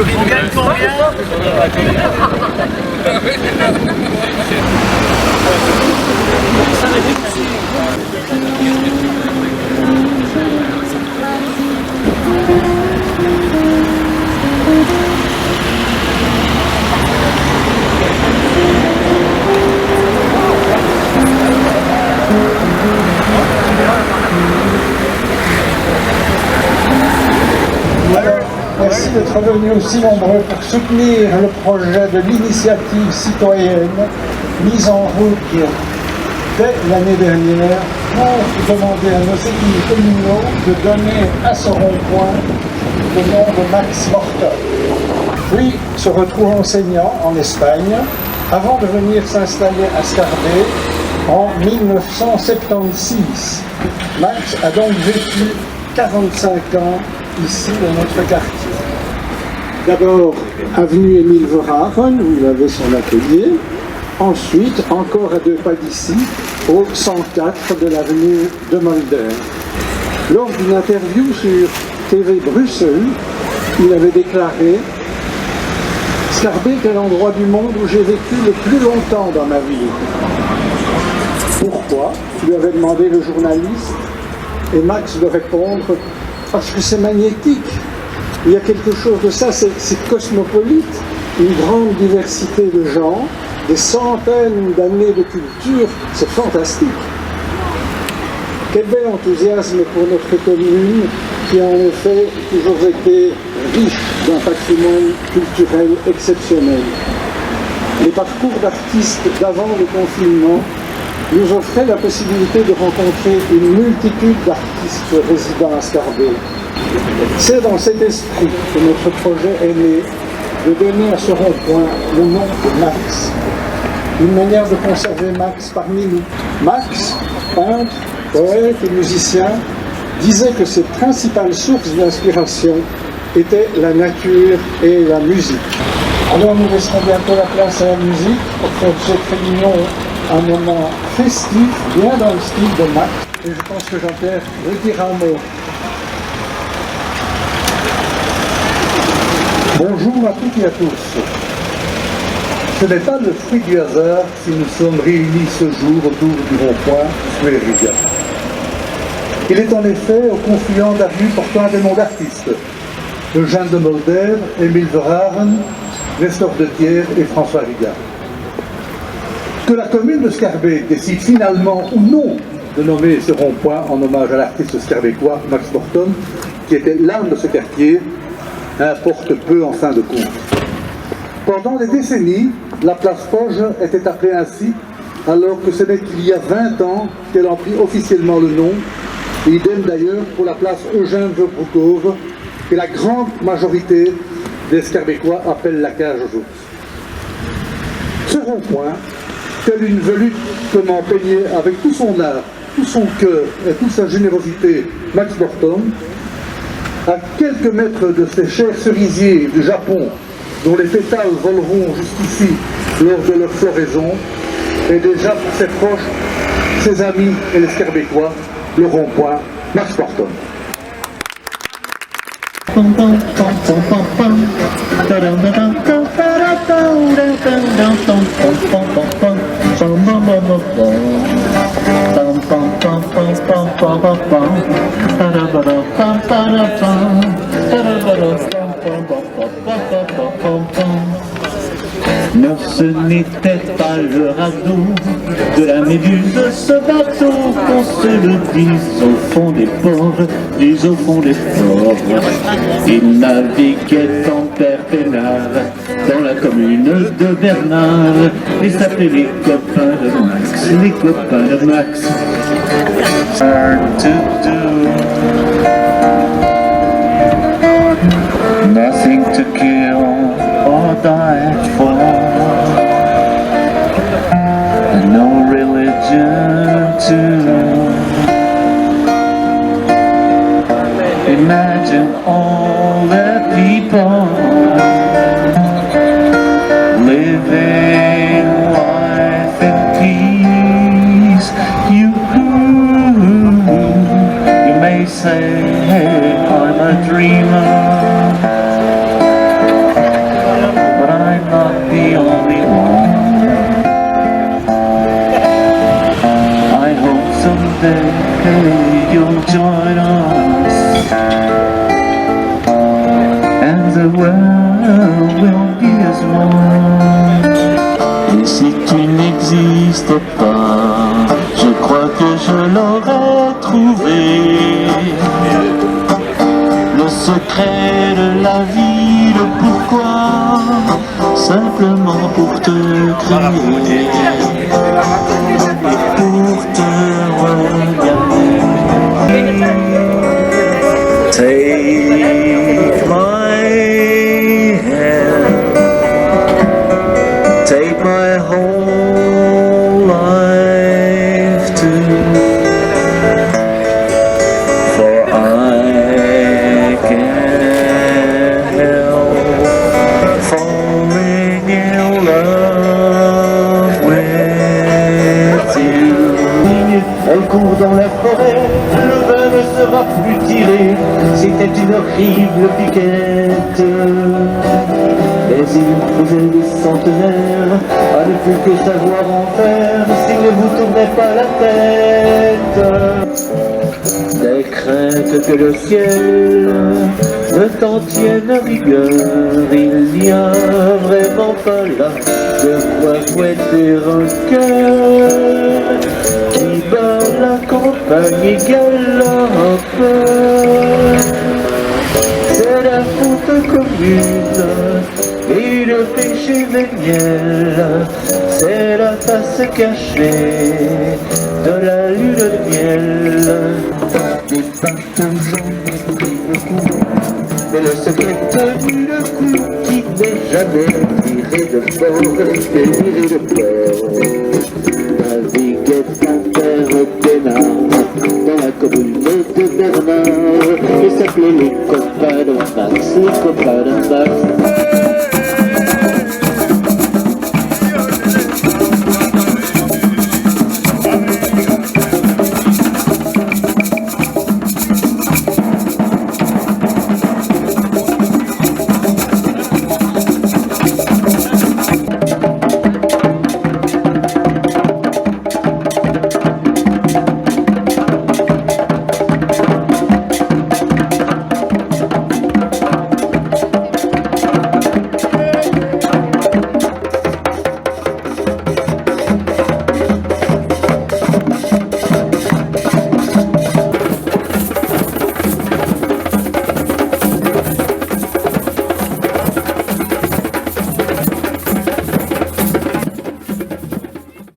On gagne combien? Merci d'être venus aussi nombreux pour soutenir le projet de l'initiative citoyenne mise en route dès l'année dernière pour demander à nos équipes communaux de donner à ce rond-point le nom de Max Morton. Puis se retrouve enseignant en Espagne avant de venir s'installer à Scarbe en 1976. Max a donc vécu 45 ans ici dans notre quartier. D'abord, avenue Émile Verhaeren, où il avait son atelier. Ensuite, encore à 2 pas d'ici, au 104 de l'avenue de Mulder. Lors d'une interview sur TV Bruxelles, il avait déclaré « Scarbe est l'endroit du monde où j'ai vécu le plus longtemps dans ma vie. » Pourquoi? lui avait demandé le journaliste, et Max de répondre « Parce que c'est magnétique. Il y a quelque chose de ça, c'est cosmopolite, une grande diversité de gens, des centaines d'années de culture, c'est fantastique. » Quel bel enthousiasme pour notre commune qui a en effet toujours été riche d'un patrimoine culturel exceptionnel. Les parcours d'artistes d'avant le confinement nous offraient la possibilité de rencontrer une multitude d'artistes résidant à Scarbe. C'est dans cet esprit que notre projet est né de donner à ce rond-point le nom de Max. Une manière de conserver Max parmi nous. Max, peintre, poète et musicien, disait que ses principales sources d'inspiration étaient la nature et la musique. Alors nous laisserons bientôt la place à la musique pour faire de cette réunion un moment festif, bien dans le style de Max. Et je pense que Jean-Pierre veut dire un mot. Bonjour à toutes et à tous. Ce n'est pas le fruit du hasard si nous sommes réunis ce jour autour du rond-point Sueriga. Il est en effet au confluent d'avenues portant des noms d'artistes. Eugène de Mulder, Émile Verhaeren, Nestor de Thiers et François Riga. Que la commune de Scarbe décide finalement ou non de nommer ce rond-point en hommage à l'artiste scarbécois Max Morton, qui était l'âme de ce quartier, importe peu en fin de compte. Pendant des décennies, la place Foch était appelée ainsi, alors que ce n'est qu'il y a 20 ans qu'elle en prit officiellement le nom, et idem d'ailleurs pour la place Eugène Verbrugove, que la grande majorité des Scarbécois appellent la cage aux ours. Ce rond-point, tel une velute comment peignait avec tout son art, tout son cœur et toute sa générosité Max Morton, à quelques mètres de ces chers cerisiers du Japon, dont les pétales voleront jusqu'ici lors de leur floraison, et déjà pour ses proches, ses amis et les Scarbécois, le rond-point Max Morton. Non, ce n'était pas le radeau de la méduse, ce bateau, qu'on se le dise au fond des ports, dis au fond des ports. Il naviguait en père peinard dans la commune de Bernard et s'appelait les copains de Max, les copains de Max. Hard to do, nothing to kill or die for, and no religion to imagine all the people living life in peace. You may say I'm a dreamer, but I'm not the only one. I hope someday you'll join us, and the world will be as one. Et si tu n'existais pas, je crois que je l'aurais trouvé, le secret de la vie, le pourquoi, simplement pour te crier et pour te regarder. Take my hand, take my whole life too, for I can't help falling in love with you. Elle court dans la forêt, le vin ne sera plus tiré, c'était une horrible piquette. Mais il faisait des centenaires à ne plus que savoir en faire s'il ne vous tournait pas la tête. Des craintes que le ciel ne t'en tienne rigueur, il n'y a vraiment pas là de quoi fouetter un cœur qui bat la campagne et galope. C'est la faute commune et le péché véniel, c'est la face cachée de la lune de miel. Des bateaux jaunes pris le coup, mais le secret tenu le coup qui n'est jamais tiré de bord et tiré de peur. Naviguait un père peinard dans la commune de Bernard et s'appelait les copains de Max, les copains de Max.